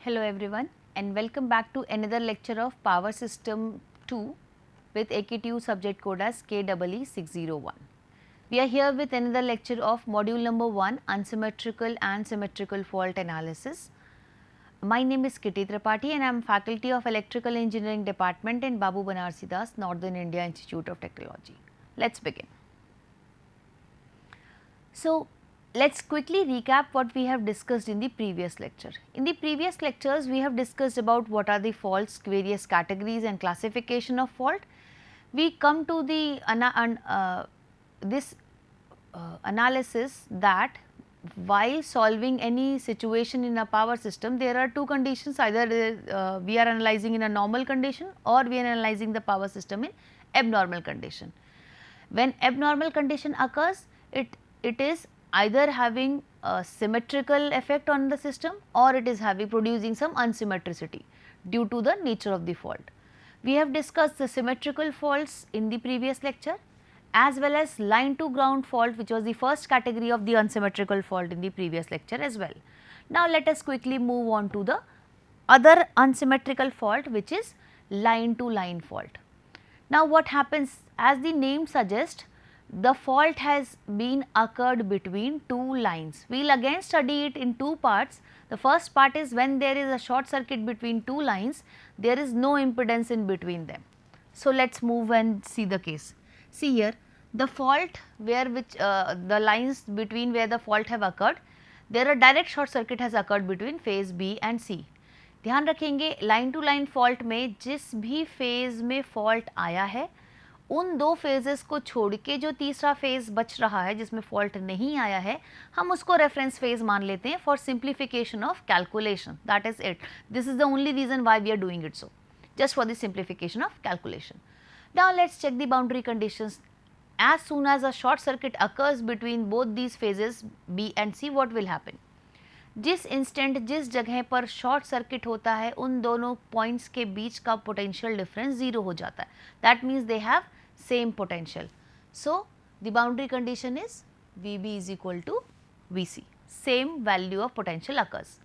Hello everyone and welcome back to another lecture of Power System 2 with AKTU subject code as KEE601. We are here with another lecture of module number 1, unsymmetrical and symmetrical fault analysis. My name is Kitty Tripathi and I am faculty of Electrical Engineering Department in Babu Banarsidass, Northern India Institute of Technology. Let's begin. So, let's quickly recap what we have discussed in the previous lecture. In the previous lectures, we have discussed about what are the faults, various categories and classification of fault. We come to the analysis that while solving any situation in a power system, there are two conditions, either we are analyzing in a normal condition or we are analyzing the power system in abnormal condition. When abnormal condition occurs, it is either having a symmetrical effect on the system or it is producing some unsymmetricity due to the nature of the fault. We have discussed the symmetrical faults in the previous lecture as well as line to ground fault, which was the first category of the unsymmetrical fault in the previous lecture as well. Now, let us quickly move on to the other unsymmetrical fault, which is line to line fault. Now, what happens, as the name suggests, the fault has been occurred between two lines. We will again study it in two parts. The first part is when there is a short circuit between two lines, there is no impedance in between them. So, let us move and see the case. See here, the fault where the lines between where the fault have occurred, there a direct short circuit has occurred between phase B and C. ध्यान रखेंगे, line to line fault में जिस भी phase में fault आया है उन दो फेजेस को छोड़ के जो तीसरा फेज बच रहा है जिसमें फॉल्ट नहीं आया है, हम उसको रेफरेंस फेज मान लेते हैं for simplification of calculation. That is it. This is the only reason why we are doing it so, just for the simplification of calculation. Now, let's check the boundary conditions. As soon as a short circuit occurs between both these phases B and C, what will happen? जिस instant जिस जगह पर short circuit होता है उन दोनों points के बीच का पोटेंशियल डिफरेंस जीरो हो जाता है. That means they have same potential. So the boundary condition is VB is equal to VC. Same value of potential occurs.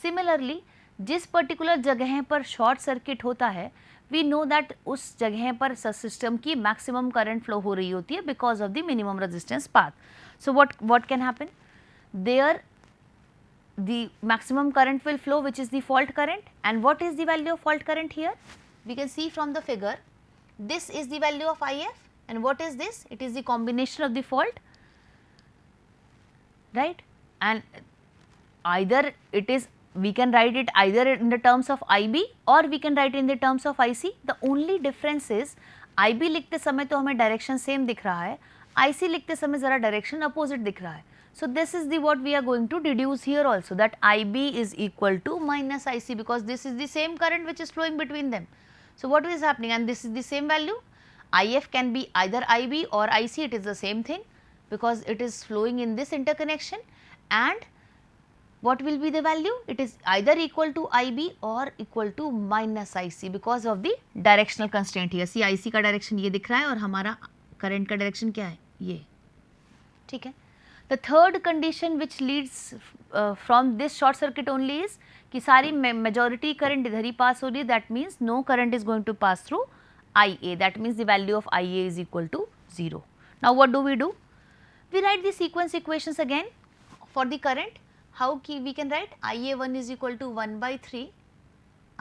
Similarly, जिस पर्टिकुलर जगह पर शॉर्ट सर्किट होता है, वी नो दैट उस जगह पर सिस्टम की मैक्सिमम करंट फ्लो हो रही होती है because of the minimum resistance path. So what can happen there, the maximum current will flow, which is the fault current. And what is the value of fault current here? We can see from the figure, this is the value of IF and what is this? It is the combination of the fault, right? And either it is, we can write it either in the terms of IB or we can write it in the terms of IC. The only difference is IB लिखते समय तो हमें direction same दिख रहा है, IC लिखते समय ज़रा डायरेक्शन अपोजिट दिख रहा है. So, this is the what we are going to deduce here also, that IB is equal to minus IC because this is the same current which is flowing between them. So, what is happening, and this is the same value, IF can be either IB or IC, it is the same thing because it is flowing in this interconnection. And what will be the value? It is either equal to IB or equal to minus IC because of the directional constraint here. See, IC का direction ये दिख रहा है और हमारा current का direction क्या है, ये. ठीक है. The third condition which leads from this short circuit only is कि सारी majority current इधर ही pass हो रही है. That means no current is going to pass through IA. That means the value of IA is equal to 0. Now, what do? We write the sequence equations again for the current. How we can write? IA1 is equal to 1 by 3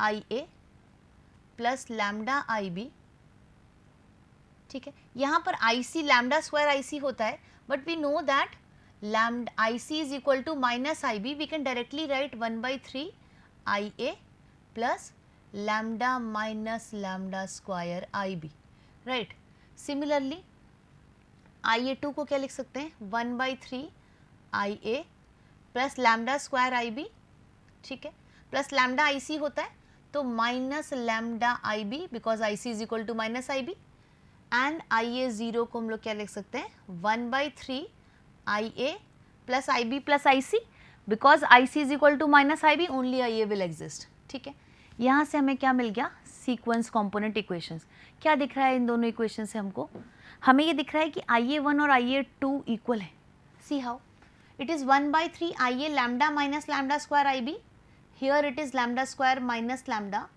IA plus lambda IB. ठीक है. यहाँ पर IC lambda square IC होता है, but we know that lambda IC is equal to minus IB. We can directly write 1 by 3 IA plus lambda minus lambda square IB, right? Similarly, IA2 को क्या लिख सकते हैं, 1 by 3 IA plus lambda square IB, ठीक है, plus lambda IC होता है तो minus lambda IB because IC is equal to minus IB, and IA0 को हम लोग क्या लिख सकते हैं, 1 by 3 IA plus IB plus IC because IC is equal to minus IB, only IA will exist. ठीक है. यहाँ से हमें क्या मिल गया, सीक्वेंस कॉम्पोनेंट इक्वेशंस. क्या दिख रहा है इन दोनों इक्वेशन से हमको, हमें ये दिख रहा है कि IA1 और IA2 इक्वल है. See how, it is 1 by 3 IA lambda minus lambda square IB. here it is lambda square minus lambda.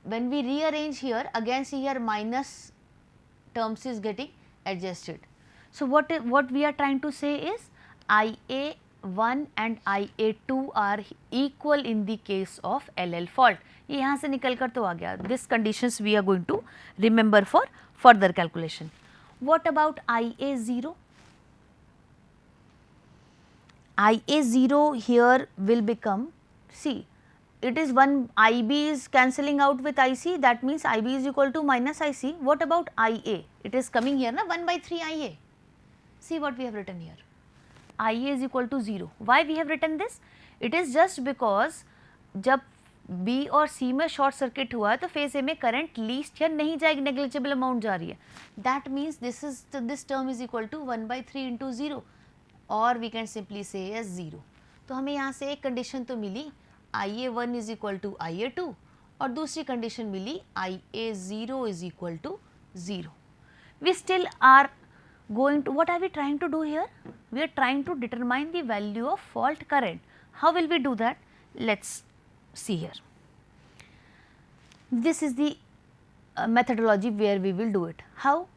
When we rearrange here, again see here minus terms is getting adjusted. So what we are trying to say is IA1 and IA2 are equal in the case of LL fault. ये यहाँ से निकल कर तो आ गया. This conditions we are going to remember for further calculation. What about IA0? IA0 here will become, see, it is one, IB is cancelling out with IC, that means IB is equal to minus IC. What about IA? It is coming here na, 1 by 3 IA. See what we have written here. IA is equal to 0. Why we have written this? It is just because जब B और C में short circuit हुआ है तो phase A में current least या नहीं जाएगी, नेग्लिजिबल अमाउंट जा रही है. That means this term is equal to 1 by 3 into 0 और we can simply say as 0. तो हमें यहाँ से एक कंडीशन तो मिली IA1 is equal to IA2 और दूसरी कंडीशन मिली IA0 is equal to 0. We still are going to, what are we trying to do here? We are trying to determine the value of fault current. How will we do that? Let's see here. This is the methodology where we will do it. How?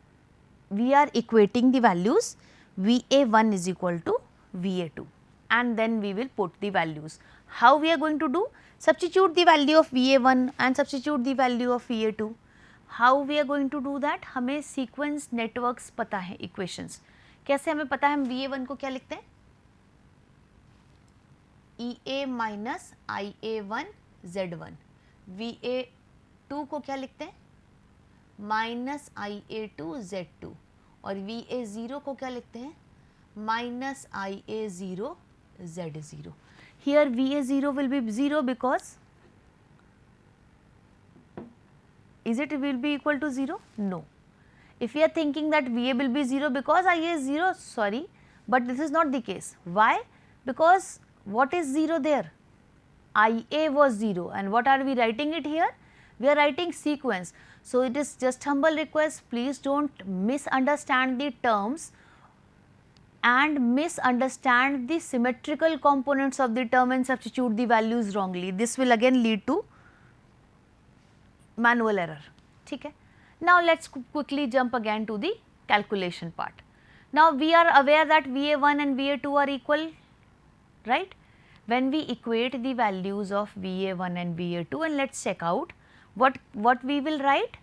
We are equating the values VA1 is equal to VA2 and then we will put the values. How we are going to do? Substitute the value of VA1 and substitute the value of VA2. How we are going to do that? हमें sequence networks पता है, equations. कैसे हमें पता है? हम VA1 को क्या लिखते हैं? EA minus IA1 Z1. VA2 को क्या लिखते हैं? माइनस IA2 Z2 और VA0 को क्या लिखते हैं? Minus IA0 Z0. Here VA0 will be 0 because is it will be equal to 0? No. If we are thinking that VA will be 0 because IA is 0, sorry, but this is not the case. Why? Because what is 0 there? IA was 0 and what are we writing it here? We are writing sequence. So, it is just humble request, please do not misunderstand the terms and misunderstand the symmetrical components of the term and substitute the values wrongly. This will again lead to manual error. ठीक है. Now let's quickly jump again to the calculation part. Now we are aware that VA1 and VA2 are equal, right? When we equate the values of VA1 and VA2 and let's check out what we will write.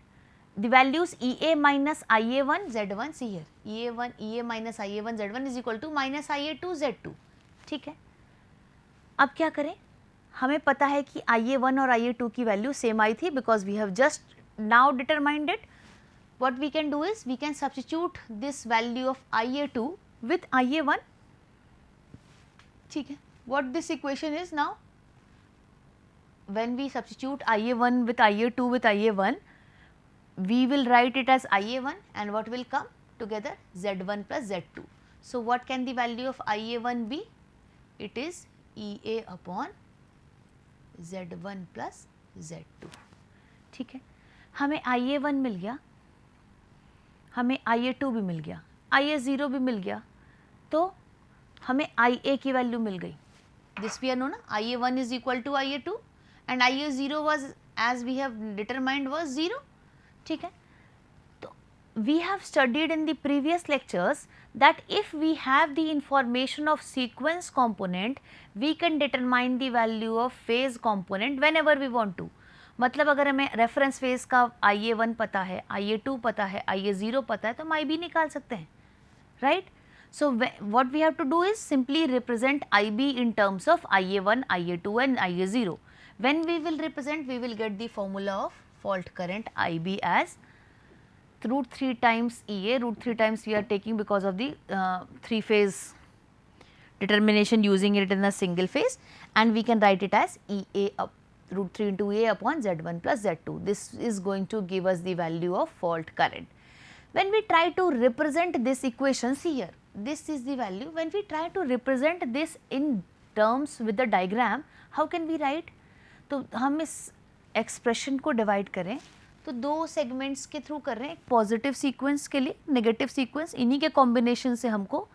The values EA minus IA1 Z1, see here, EA minus IA1 Z1 is equal to minus IA2 Z2. ठीक है. अब क्या करें? हमें पता है कि IA1 और IA2 की वैल्यू सेम आई थी because we have just now determined it. What we can do is we can substitute this value of IA2 with IA1. ठीक है. What this equation is now? When we substitute IA1 with IA2 with IA1, we will write it as IA1 and what will come together? Z1 plus Z2. So, what can the value of IA1 be? It is EA upon Z1 plus Z2. ठीक है. हमें IA1 मिल गया, हमें IA2 भी मिल गया, IA0 भी मिल गया, तो हमें IA की वैल्यू मिल गई. This we know ना, IA1 is equal to IA2 and IA0 was as we have determined was 0. ठीक है. तो we have studied in the previous lectures that if we have the information of sequence component, we can determine the value of phase component whenever we want to. मतलब अगर हमें reference phase का IA1 पता है, IA2 पता है, IA0 पता है तो हम IB निकाल सकते हैं, right? So what we have to do is simply represent IB in terms of IA1, IA2 and IA0. When we will represent, we will get the formula of fault current IB as root 3 times EA, root 3 times we are taking because of the 3 phase determination using it in a single phase, and we can write it as EA up root 3 into A upon Z1 plus Z2. This is going to give us the value of fault current. When we try to represent this equation, see here, this is the value. When we try to represent this in terms with the diagram, how can we write? तो हम इस expression को divide करें तो दो segments के through कर रहे हैं, एक पॉजिटिव सीक्वेंस के लिए नेगेटिव सीक्वेंस, इन्हीं के कॉम्बिनेशन से हमको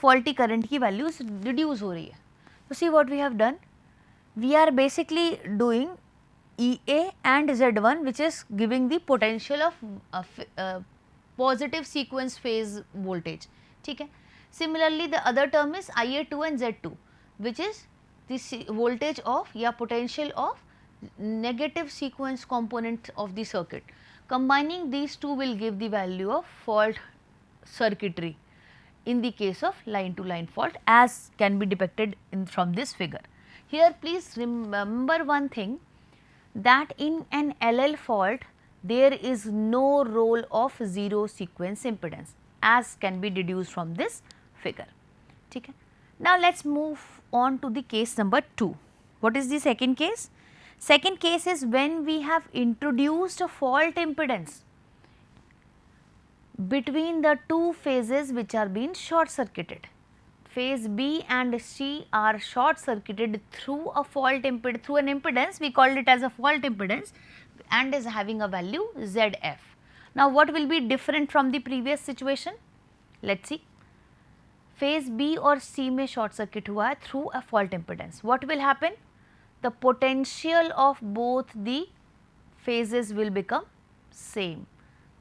फॉल्टी करंट की वैल्यूज रिड्यूस हो रही है. तो see what we have done, we are basically doing EA and Z1, which is giving the potential of positive sequence phase voltage. ठीक है. Similarly, the other term is IA2 and Z2, which is the voltage of या potential of negative sequence component of the circuit. Combining these two will give the value of fault circuitry in the case of line to line fault, as can be depicted from this figure. Here please remember one thing, that in an LL fault there is no role of zero sequence impedance, as can be deduced from this figure. Okay. Now let us move on to the case number 2. What is the second case? Second case is when we have introduced a fault impedance between the two phases which are being short circuited. Phase B and C are short circuited through a fault impedance, through an impedance, we called it as a fault impedance, and is having a value ZF. Now what will be different from the previous situation? Let us see. Phase B or C में short circuit हुआ है through a fault impedance. What will happen? The potential of both the phases will become same.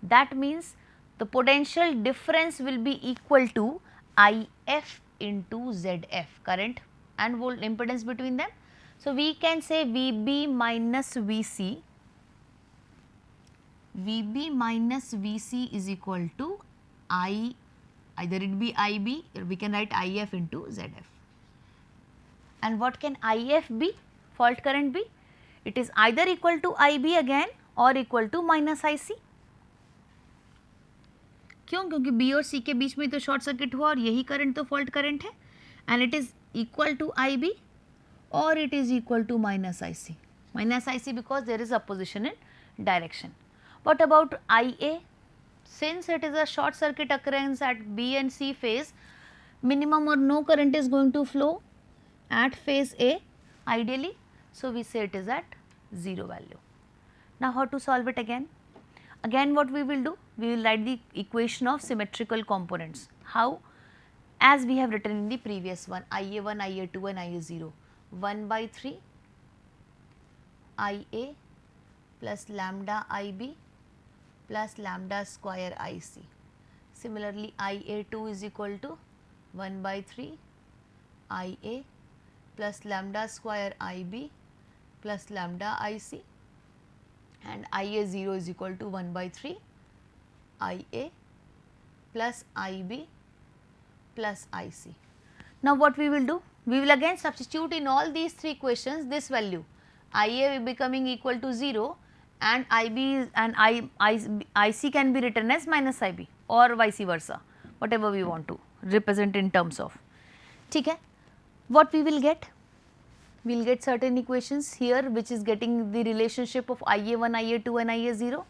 That means the potential difference will be equal to IF into ZF, current and volt impedance between them. So we can say VB minus VC, VB minus VC is equal to either it be IB, or we can write IF into ZF. And what can IF be? Fault current be? It is either equal to IB again or equal to minus IC. क्यों? क्योंकि B और C के बीच में तो short circuit हुआ और यही current तो फॉल्ट करंट है, and it is equal to IB और it is equal to minus IC because there is opposition in direction. What about IA? Since it is a short circuit occurrence at B and C phase, minimum or no current is going to flow at phase A ideally, so we say it is at 0 value. Now how to solve it again? Again what we will do? We will write the equation of symmetrical components. How? As we have written in the previous one, IA1, IA2 and IA0. 1 by 3 IA plus lambda IB plus lambda square IC. Similarly, IA2 is equal to 1 by 3 IA plus lambda square IB plus lambda IC, and IA0 is equal to 1 by 3 IA plus IB plus IC. Now what we will do? We will again substitute in all these three equations this value, IA becoming equal to 0 and IB and IC can be written as minus IB or vice versa, whatever we want to represent in terms of. ठीक है? What we will get? We will get certain equations here which is getting the relationship of IA1, IA2 and IA0.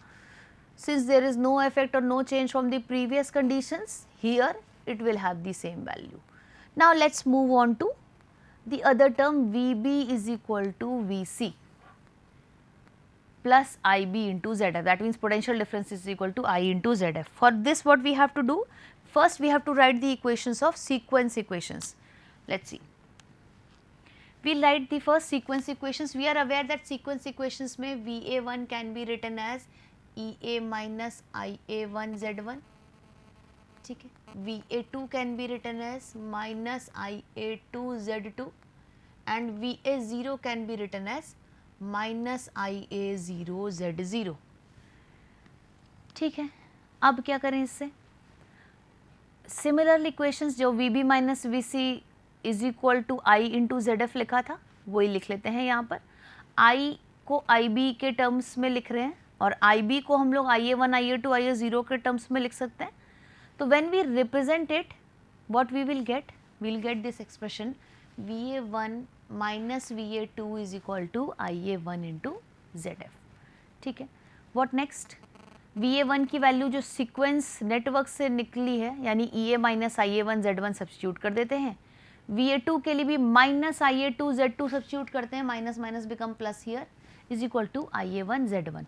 Since there is no effect or no change from the previous conditions, here it will have the same value. Now let us move on to the other term, VB is equal to VC plus IB into ZF. That means potential difference is equal to I into ZF. For this what we have to do? First we have to write the equations of sequence equations. Let us see. We will write the first sequence equations. We are aware that sequence equations में VA1 can be written as EA minus IA1 Z1. ठीक है. VA2 can be written as minus IA2 Z2 and VA0 can be written as minus IA0 Z0. ठीक है. अब क्या करें इससे? Similar equations जो VB minus VC is equal to I into ZF लिखा था वही लिख लेते हैं यहाँ पर. I को IB के टर्म्स में लिख रहे हैं और IB को हम लोग IA1, IA2, IA0 के टर्म्स में लिख सकते हैं. तो when we represent it, what we will get? We will get this expression VA1 minus VA2 is equal to IA1 into ZF. ठीक है. What next? VA1 की वैल्यू जो सीक्वेंस नेटवर्क से निकली है यानी EA minus IA1 Z1 substitute कर देते हैं. VA2 के लिए भी माइनस IA2 Z2 सब्स्टिट्यूट करते हैं, minus minus become plus here is equal to IA1 Z1.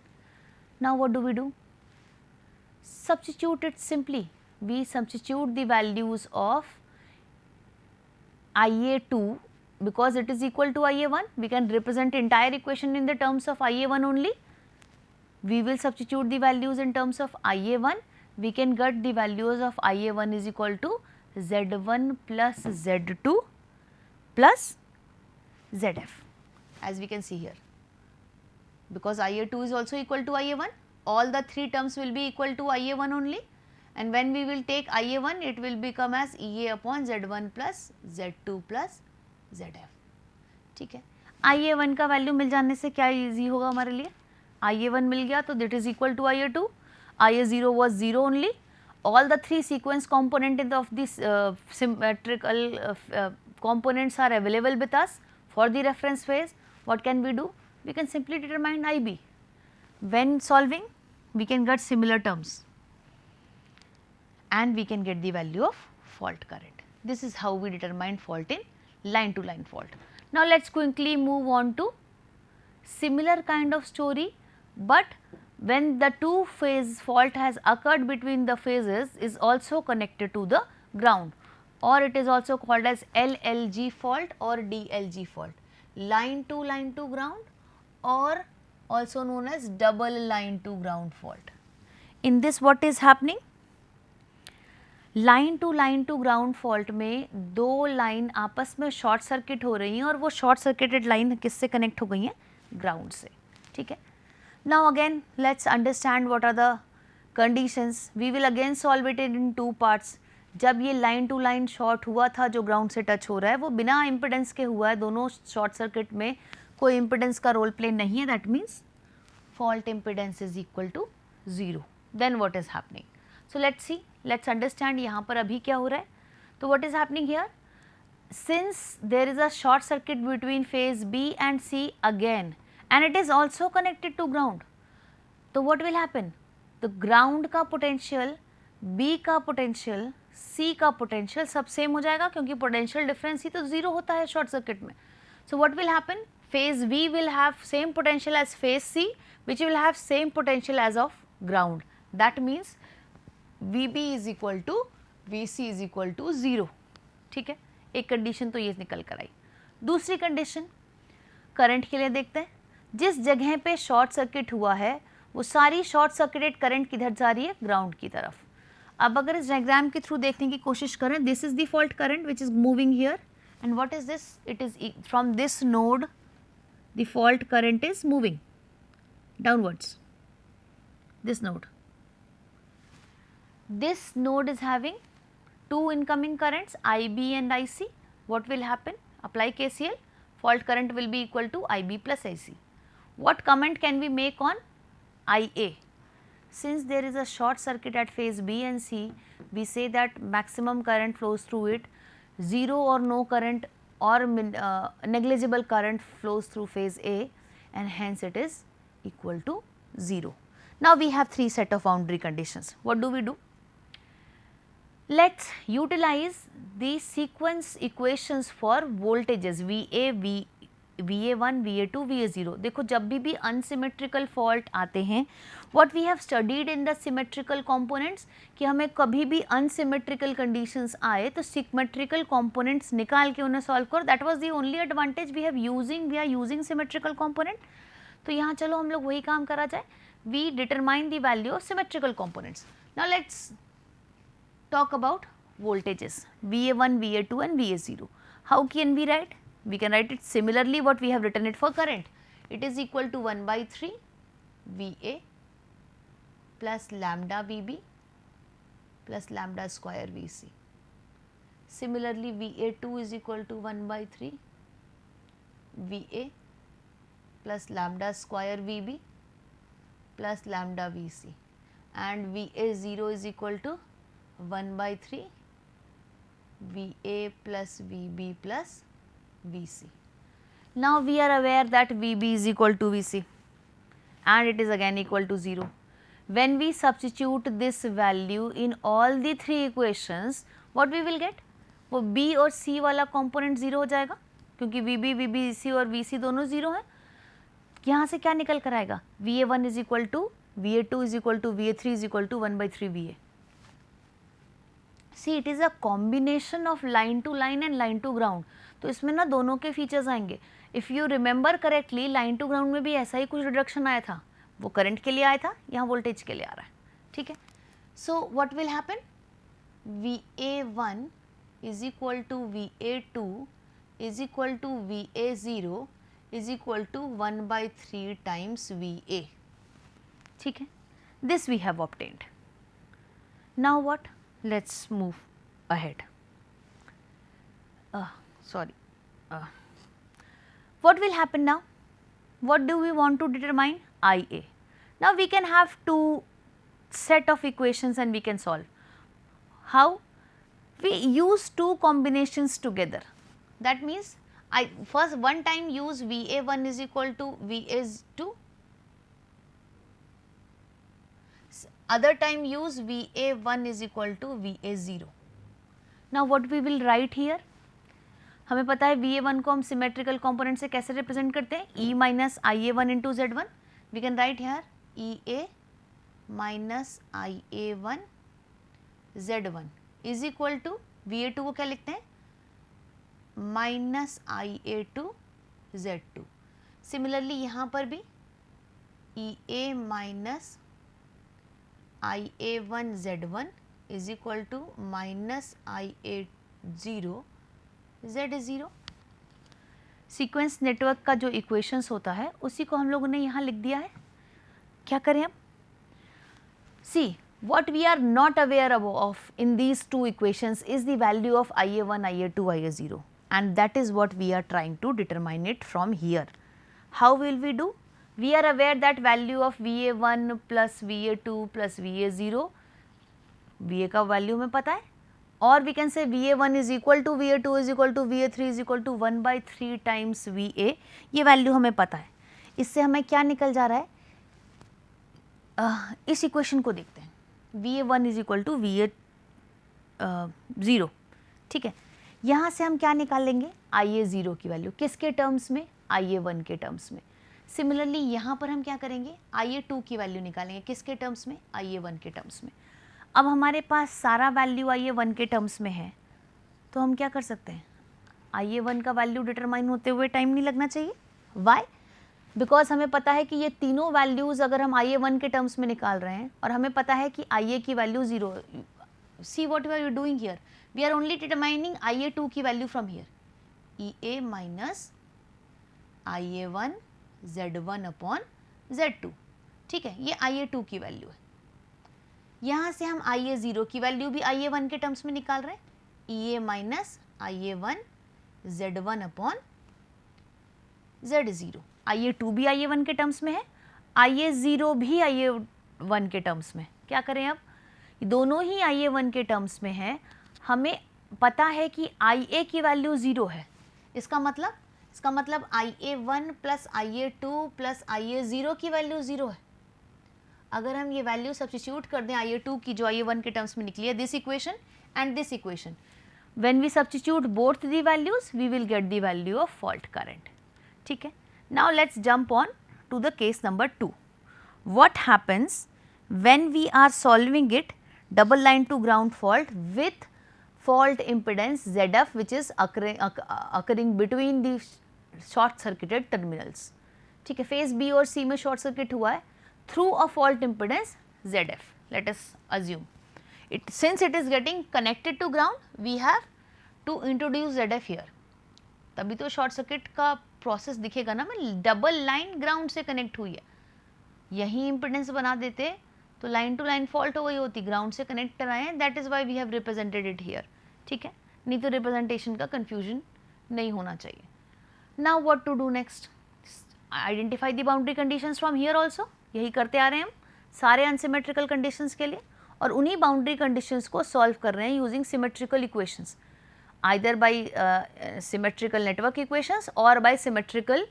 Now what do we do? Substitute it simply. We substitute the values of IA2 because it is equal to IA1, we can represent entire equation in the terms of IA1 only. We will substitute the values in terms of IA1, we can get the values of IA1 is equal to Z1 plus Z2 plus ZF, as we can see here. Because IA2 is also equal to IA1, all the three terms will be equal to IA1 only, and when we will take IA1 it will become as EA upon Z1 plus Z2 plus ZF. ठीक है, IA1 का value मिल जाने से क्या easy होगा हमारे लिए, IA1 मिल गया तो that is equal to IA2, IA0 was 0 only, all the three sequence component of this symmetrical components are available with us for the reference phase. What can we do? We can simply determine IB. When solving, we can get similar terms and we can get the value of fault current. This is how we determine fault in line to line fault. Now let us quickly move on to similar kind of story, but when the two phase fault has occurred between the phases is also connected to the ground, or it is also called as LLG fault or DLG fault, line to ground, or also known as double line to ground fault. In this what is happening, line to ground fault में दो line आपस में short circuit हो रही हैं और वो short circuited line किससे कनेक्ट हो गई हैं, ग्राउंड से. ठीक है, now again let's understand what are the conditions. We will again solve it in two parts. जब ये लाइन टू लाइन शॉर्ट हुआ था, जो ग्राउंड से टच हो रहा है वो बिना इम्पिडेंस के हुआ है, दोनों शॉर्ट सर्किट में कोई इम्पिडेंस का रोल प्ले नहीं है, that means fault impedance is equal to 0. Then what is happening, so let's see, let's understand यहाँ पर अभी क्या हो रहा है. तो what is happening here, since there is a short circuit between phase B and C again and it is also connected to ground, तो what will happen, तो ग्राउंड का पोटेंशियल, बी का पोटेंशियल, सी का potential सब same हो जाएगा, क्योंकि potential difference ही तो 0 होता है शॉर्ट सर्किट में. सो what will happen, phase V will have same potential as phase C, which will have same potential as of ground. That means VB is equal to VC is equal to 0. ठीक है, एक condition तो ये निकल कर आई. दूसरी condition current के लिए देखते हैं. जिस जगह पे शॉर्ट सर्किट हुआ है वो सारी शॉर्ट सर्किटेड करंट किधर जा रही है, ग्राउंड की तरफ. अब अगर इस डायग्राम के थ्रू देखने की कोशिश करें, this is the fault current which is moving here, and what is this, it is from this node the fault current is moving downwards, this node. This node is having two incoming currents IB and IC. What will happen, apply KCL, fault current will be equal to IB plus IC. What comment can we make on IA? Since there is a short circuit at phase B and C, we say that maximum current flows through it, 0 or no current or negligible current flows through phase A, and hence it is equal to 0. Now we have three set of boundary conditions. What do we do? Let's utilize the sequence equations for voltages VA, VA1, VA2, VA0. देखो जब भी unsymmetrical fault आते हैं, what we have studied in the symmetrical components, कि हमें कभी भी unsymmetrical conditions आए तो symmetrical components निकाल के उन्हें solve करो. That was the only advantage we are using symmetrical component. तो यहाँ चलो हम लोग वही काम करा जाए. We determine the value of symmetrical components. Now let's talk about voltages VA1, VA2 and VA0. How can we write? We can write it similarly what we have written it for current. It is equal to 1 by 3 VA plus lambda VB plus lambda square VC. Similarly, VA2 is equal to 1 by 3 VA plus lambda square VB plus lambda VC, and VA0 is equal to 1 by 3 VA plus VB plus VC. Now we are aware that VB is equal to VC and it is again equal to 0. When we substitute this value in all the three equations, what we will get? वो B और C वाला component 0 हो जाएगा, क्योंकि VB, VBC और VC दोनों 0 हैं. यहाँ से क्या निकल कर आएगा? VA1 is equal to VA2 is equal to VA3 is equal to 1 by 3 VA. See, it is a combination of line to line and line to ground. तो इसमें ना दोनों के फीचर्स आएंगे। If you remember correctly, line to ground में भी ऐसा ही कुछ रिडक्शन आया था, वो करंट के लिए आया था, यहाँ वोल्टेज के लिए आ रहा है, ठीक है। So what will happen, VA1 is equal to VA2 is equal to VA0 is equal to 1/3 times VA, ठीक है। This we have obtained. Now what, let's move ahead. What will happen now? What do we want to determine? IA. Now we can have two set of equations and we can solve. How? We use two combinations together. That means I first one time use VA1 is equal to VA2, other time use VA1 is equal to VA0. Now what we will write here? हमें पता है VA1 को हम symmetrical component से कैसे represent करते हैं, E minus IA1 into Z1. We can write here EA minus IA1 Z1 is equal to VA2 को क्या लिखते हैं, माइनस IA2 Z2. सिमिलरली यहाँ पर भी EA minus IA1 Z1 is equal to minus IA0 Z0. Sequence network का जो equations होता है उसी को हम लोगों ने यहाँ लिख दिया है. क्या करें अब, सी what we are not aware of in these two equations is the value of IA1, IA2, IA0, and that is what we are trying to determine it from here. How will we do? We are aware that value of VA1 plus VA2 plus VA0, VA का value हमें पता है, और we can say VA1 is equal to VA2 is equal to VA3 is equal to 1/3 times VA, ये value हमें पता है. इससे हमें क्या निकल जा रहा है, इस इक्वेशन को देखते हैं. VA1 is equal to VA0, ठीक है. यहाँ से हम क्या निकालेंगे, IA0 की वैल्यू, किसके टर्म्स में, IA1 के टर्म्स में. सिमिलरली यहाँ पर हम क्या करेंगे, IA2 की वैल्यू निकालेंगे, किसके टर्म्स में, IA1 के टर्म्स में. अब हमारे पास सारा वैल्यू IA1 के टर्म्स में है, तो हम क्या कर सकते हैं, IA1 का वैल्यू डिटरमाइन होते हुए टाइम नहीं लगना चाहिए. वाई, बिकॉज हमें पता है कि ये तीनों वैल्यूज़ अगर हम IA1 के टर्म्स में निकाल रहे हैं और हमें पता है कि IA की value 0. See what we are doing here, we are only determining IA2 की value from here, EA minus IA1 Z1 upon Z2, ठीक है. ये IA2 की वैल्यू है. यहाँ से हम IA0 की वैल्यू भी IA1 के टर्म्स में निकाल रहे हैं, EA minus IA1 Z1 upon Z0. IA2 भी IA1 के टर्म्स में है, IA0 भी IA1 के टर्म्स में. क्या करें अब, दोनों ही IA1 के टर्म्स में है, हमें पता है कि IA की वैल्यू 0 है. इसका मतलब IA1 plus IA2 plus IA0 की वैल्यू 0 है. अगर हम ये वैल्यू सब्स्टिट्यूट कर दें IA2 की जो IA1 के टर्म्स में निकली है, this equation and this equation, when we substitute both the values we will get the value of fault current, ठीक है. Now let's jump on to the case number 2. What happens when we are solving it double line to ground fault with fault impedance ZF which is occurring between the short circuited terminals, ठीक है. Phase B और C में short circuit हुआ है through a fault impedance ZF. Let us assume it, since it is getting connected to ground, we have to introduce ZF here. तभी तो short circuit का process दिखेगा ना. मैं डबल लाइन ग्राउंड से कनेक्ट हुई है, यही इम्पिडेंस बना देते तो लाइन टू लाइन फॉल्ट हो गई होती. ग्राउंड से कनेक्ट कराए हैं, that is why we have represented it here, ठीक है. नहीं तो रिप्रेजेंटेशन का कन्फ्यूजन नहीं होना चाहिए. Now what to do next, identify the boundary conditions from here also. यही करते आ रहे हैं हम सारे अनसिमेट्रिकल कंडीशंस के लिए, और उन्हीं बाउंड्री कंडीशंस को सॉल्व कर रहे हैं using symmetrical equations, either by symmetrical network equations or by symmetrical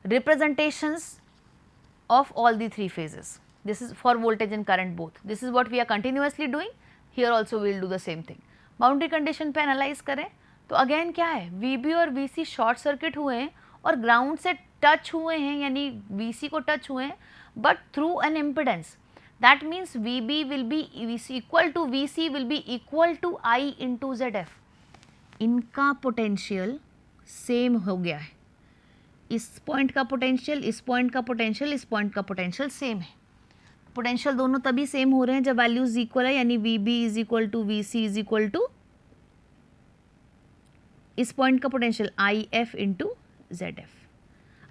representations of all the three phases. This is for voltage and current both. This is what we are continuously doing. Here also we will do the same thing. Boundary condition पे analyze करें तो again क्या है, VB और VC short circuit हुए हैं और ground से टच हुए हैं, यानी VC को टच हुए हैं, but through an impedance. That means VB will be equal to VC will be equal to I into ZF. इनका पोटेंशियल सेम हो गया है, इस पॉइंट का पोटेंशियल, इस पॉइंट का पोटेंशियल, इस पॉइंट का पोटेंशियल सेम है। पोटेंशियल दोनों तभी सेम हो रहे हैं जब वैल्यूज इक्वल है, यानी V B is equal to V C is equal to इस पॉइंट का potential I F into Z F.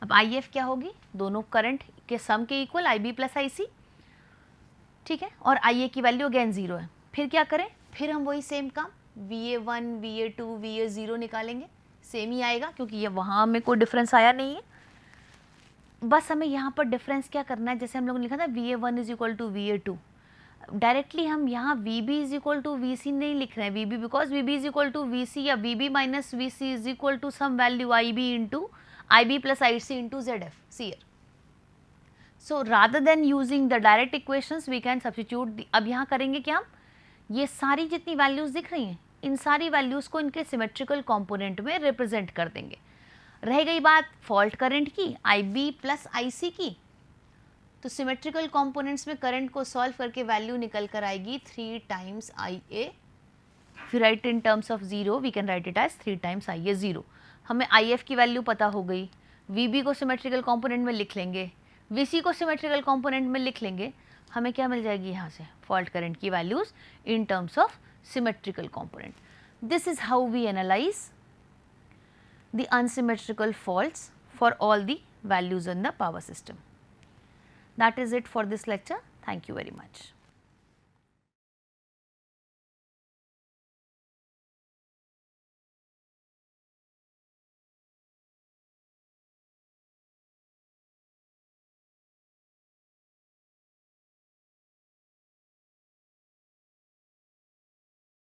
अब आई एफ क्या होगी, दोनों करंट के सम के इक्वल आई बी प्लस आई सी, ठीक है, और आई ए की वैल्यू अगेन जीरो है। फिर क्या करें, फिर हम वही सेम काम VA1 VA2 VA0 निकालेंगे, सेम ही आएगा क्योंकि ये वहाँ में कोई डिफरेंस आया नहीं है। बस हमें यहाँ पर डिफरेंस क्या करना है, जैसे हम लोग ने लिखा था VA1 is equal to VA2, directly हम यहाँ VB is equal to VC नहीं लिख रहे हैं, VB because VB is equal to VC या VB minus VC is equal to some value IB into IB plus IC into ZF CR. So rather than using the direct equations we can substitute अब यहाँ करेंगे क्या, ये सारी जितनी values दिख रही हैं इन सारी वैल्यूज को इनके सिमेट्रिकल कंपोनेंट में रिप्रेजेंट कर देंगे। रह गई बात फॉल्ट करंट की, IB प्लस IC की, तो सिमेट्रिकल कंपोनेंट्स में करंट को सॉल्व करके वैल्यू निकल कर आएगी 3 टाइम्स IA। फिर write in terms of zero we can write it as 3 times IA zero. हमें IF की वैल्यू पता हो गई, VB को सिमेट्रिकल कंपोनेंट में लिख लेंगे, VC को सिमेट्रिकल कंपोनेंट में लिख लेंगे, हमें क्या मिल जाएगी यहाँ से फॉल्ट करंट की values in terms of symmetrical component. This is how we analyse the unsymmetrical faults for all the values in the power system. That is it for this lecture. Thank you very much.